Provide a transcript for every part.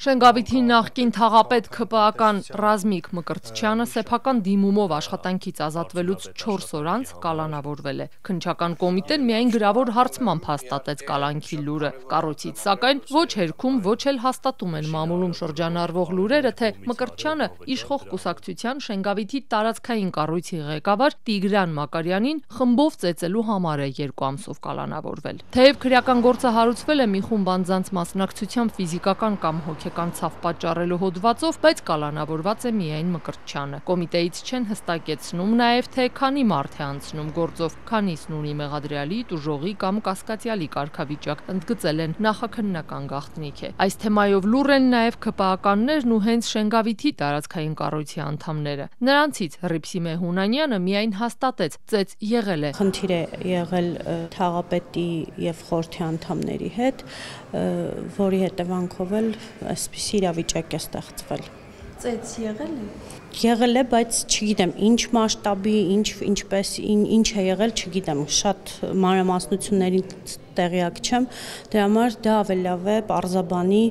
Շենգավիթի նախկին թաղապետ ՔՊԱ-կան Ռազմիկ Մկրտչյանը սեփական դիմումով աշխատանքից ազատվելուց 4 օր անց կալանավորվել է։ Քննչական կոմիտեն միայն գրավոր հարցմամբ հաստատեց կալանքի լուրը։ Կառույցից սակայն ոչ հերքում, ոչ էլ հաստատում են մամուլում շրջանառվող լուրերը, թե Մկրտչյանը իշխող կուսակցության Շենգավիթի տարածքային կառույցի ղեկավար Տիգրան Մակարյանին խմբով ծեծելու համար է 2 ամսով կալանավորվել։ Թեև քրեական գործը հարուցվել է մի խումբ անձանց մասնակցությամբ ֆիզիկական կամ հոգեկան ցավ պատճառելու հոդվածով, բայց կալանավորված է միայն Մկրտչյանը։ Կոմիտեից չեն հստակեցնում նաև, թե քանի մարդ է անցնում գործով, քանիսն ունի մեղադրյալի, տուժողի կամ կասկածյալի կարգավիճակ, ընդգծել են նախաքննական գաղտնիք է։ Այս թեմայով լուռ են նաև ՔՊԱ-կաններն ու հենց Շենգավիթի տարածքային կառույցի անդամները։ Նրանցից Հռիփսիմե Հունանյանը միայն հաստատեց, ծեծ եղել է։ Խնդիր է եղել թաղապետի եւ խորհրդի անդամների հետ, որի հետևանքով էլ այսպիսի իրավիճակ է ստեղծվել։ Ծեծ եղել է։ Եղել է, բայց չգիտեմ ինչ մասշտաբի, ինչպես ինչ է եղել, չգիտեմ, շատ մանրամասնություններին տեղյակ չեմ, դրա համար դա ավելի լավ է պարզաբանի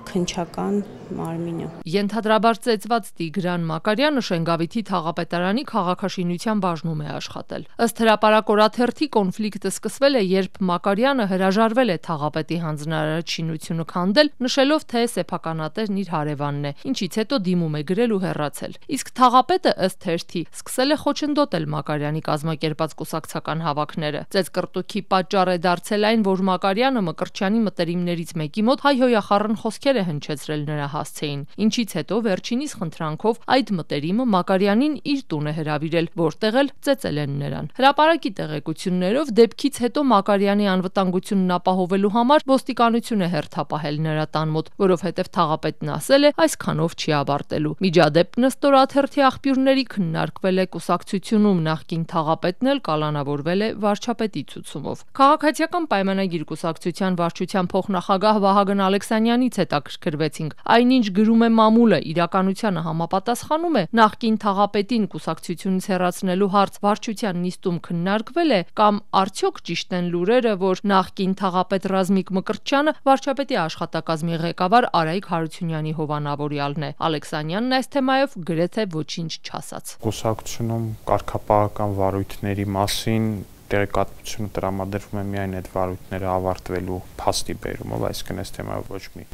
քննչական մարմինը։ Ենթադրաբար ծեծված Տիգրան Մակարյանը Շենգավիթի թաղապետարանի քաղաքաշինության բաժնում է աշխատել։ Ըստ հրապարակ օրաթերթի կոնֆլիկտը սկսվել է, երբ Մակարյանը հրաժարվել է թաղապետի հանձնարարած շինությունը քանդել, նշելով, թե սեփականատերն իր հարևանն է, ինչից հետո դիմում է գրել ու հեռացել։ Իսկ թաղապետը ըստ թերթի սկսել է խոչընդոտել Մակարյանի կազմակերպած կուսակցական հավաքները։ Ծեծկռտուքի պատճառ է դարձել այն, որ Մակարյանը Մկրտչյանի մտերիմներից մեկի մոտ հայհոյախառն խոսքեր է հնչեցրել նրա հասցեին, ինչից հետո վերջինիս խնդրանքով այդ մտերիմը Մակարյանին իր տուն է հրավիրել, որտեղ էլ ծեծել են նրան։ Հրապարակի տեղեկություններով դեպքից հետո Մակարյանի անվտանգությունն ապահովելու համար ոստիկանություն է հերթապահել նրա տան մոտ, որովհետև թաղապետն ասել է այսքանով չի ավարտելու։ Միջադեպ նստորաթերթի աղբյուրների քննարկվել է կուսակցությունում, նախկին թաղապետն էլ կալանավորվել է վարչապետի ցուցումով։ Քաղաքացիական պայմանագիր կուսակցության վարչության փոխնախագահ Վահագն Ալեքսանյանից հետաքրքրվեցինք։ Այնինչ գրում է մամուլը, իրականությանը համապատասխանում է նախկին թաղապետին կուսակցությունից հեռացնելու հարց վարչության նիստում քննարկվել է, կամ արդյոք ճիշտ են լուրերը, որ նախկին թաղապետ Ռազմիկ Մկրտչյանը վարչապետի աշխատակազմի ղեկավար Արայիկ Հարությունյանի հովանավորյալն է։ Ալեքսանյանն այս թեմայով գրեթե ոչինչ չասաց։ Կուսակցությունում կարգապահական վարույթների մասին տեղեկատվությունը տրամադրվում է միայն այդ վարույթները ավարտվելու փաստի բերումով, այսինքն այս թեմայով ոչ մի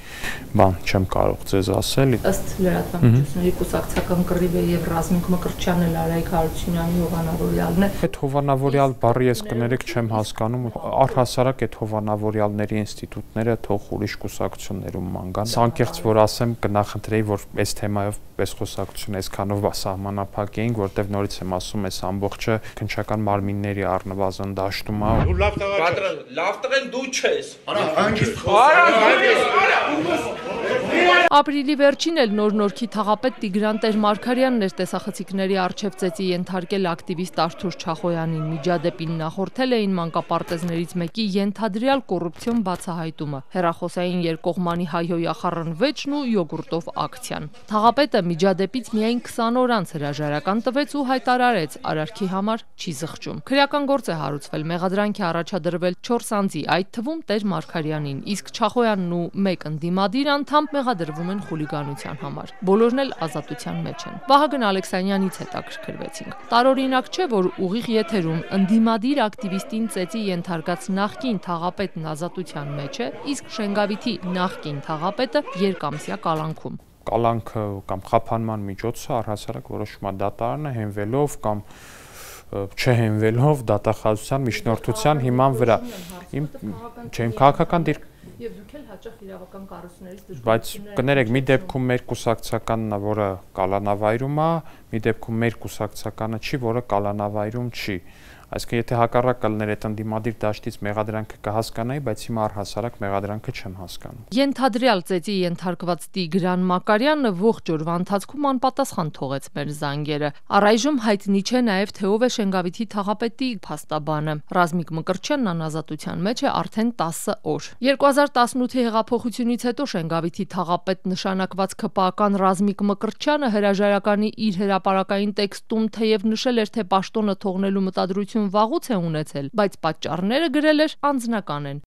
բան չեմ կարող ձեզ ասել։ Ըստ լրատվամիջոցների կուսակցական կռիվ է եւ Ռազմիկ Մկրտչյանն էլ Արայիկ Հարությունյանի հովանավորյալն է։ Այդ հովանավորյալ բառը ես կներեք չեմ հասկանում, առհասարակ այդ հովանավորյալների ինստիտուտները թող ուրիշ կուսակցություններում ման գան։ Անկեղծ որ ասեմ, կնախընտրեի, որ այս թեմայով պես կուսակցություն այսքանով սահմանափակ էինք, որտեղ նորից եմ ասում, այս ամբողջը քննչական մարմինների առնվազն դաշտում է։ Լավ տղեն դու չես։ Ապրիլի վերջին էլ նոր-նորքի թաղապետ Տիգրան Տեր-Մարգարյանն էր տեսախցիկների առջև ծեծի ենթարկել ակտիվիստ Արթուր Չախոյանին։ Միջադեպին նախորդել էին մանկապարտեզներից մեկի ենթադրյալ կոռուպցիոն բացահայտումը, հեռախոսային երկկողմանի հայհոյախառն վեճն ու յոգուրտով ակցիան։ Թաղապետը միջադեպից միայն 20 օր անց հրաժարական տվեց ու հայտարարեց արարքի համար չի զղջում։ Քրեական գործ է հարուցվել, մեղադրանք է առաջադրվել 4 անձի, այդ թվում Տեր-Մարգարյանին, իսկ Չախոյանն ու մեկ ընդդիմադիր անդամ մեղադրվում են խուլիգանության համար։ Բոլորն էլ ազատության մեջ են։ Վահագն Ալեքսանյանից հետաքրքրվեցինք։ Տարօրինակ չէ, որ ուղիղ եթերում ընդդիմադիր ակտիվիստին ծեծի ենթարկած նախկին թաղապետն ազատության մեջ է, իսկ Շենգավիթի նախկին թաղապետը երկամսյա կալանքում։ Կալանքը կամ խափանման միջոցը առհասարակ որոշումա դատարանը հենվելով կամ չհենվելով դատախազության միջնորդության հիման վրա։ Իմ քաղաքական դիրք Եվ դուք էլ հաճախ իրավական կառույցներից դժգոհություն բայց կներեք, մի դեպքում մեր կուսակցականն է, որը կալանավայրում է, մի դեպքում մեր կուսակցականը չի, որը կալանավայրում չի։ Այսինքն եթե հակառակ կլներ այդ ընդդիմադիր դաշտից մեղադրանքը կհասկանայի, բայց հիմա առհասարակ մեղադրանքը չեմ հասկանում։ Ենթադրյալ ծեծի ենթարկված Տիգրան Մակարյանը ողջ օրվա ընթացքում անպատասխան թողեց մեր զանգերը։ Առայժմ հայտնի չէ նաև թե ով է Շենգավիթի թաղապետի փաստաբանը։ Ռազմիկ Մկրտչյանն անազատության մեջ է արդեն 10 օր։ 2018-ի հեղափոխությունից հետո Շենգավիթի թաղապետ նշանակված ՔՊԱ-կան Ռազմիկ Մկրտչյանը հրաժարականի իր հրապարակային տեքստում թեև նշել էր, թե պաշտոնը թողնելու մտադրություն վաղուց է ունեցել, բայց պատճառները գրել էր անձնական են։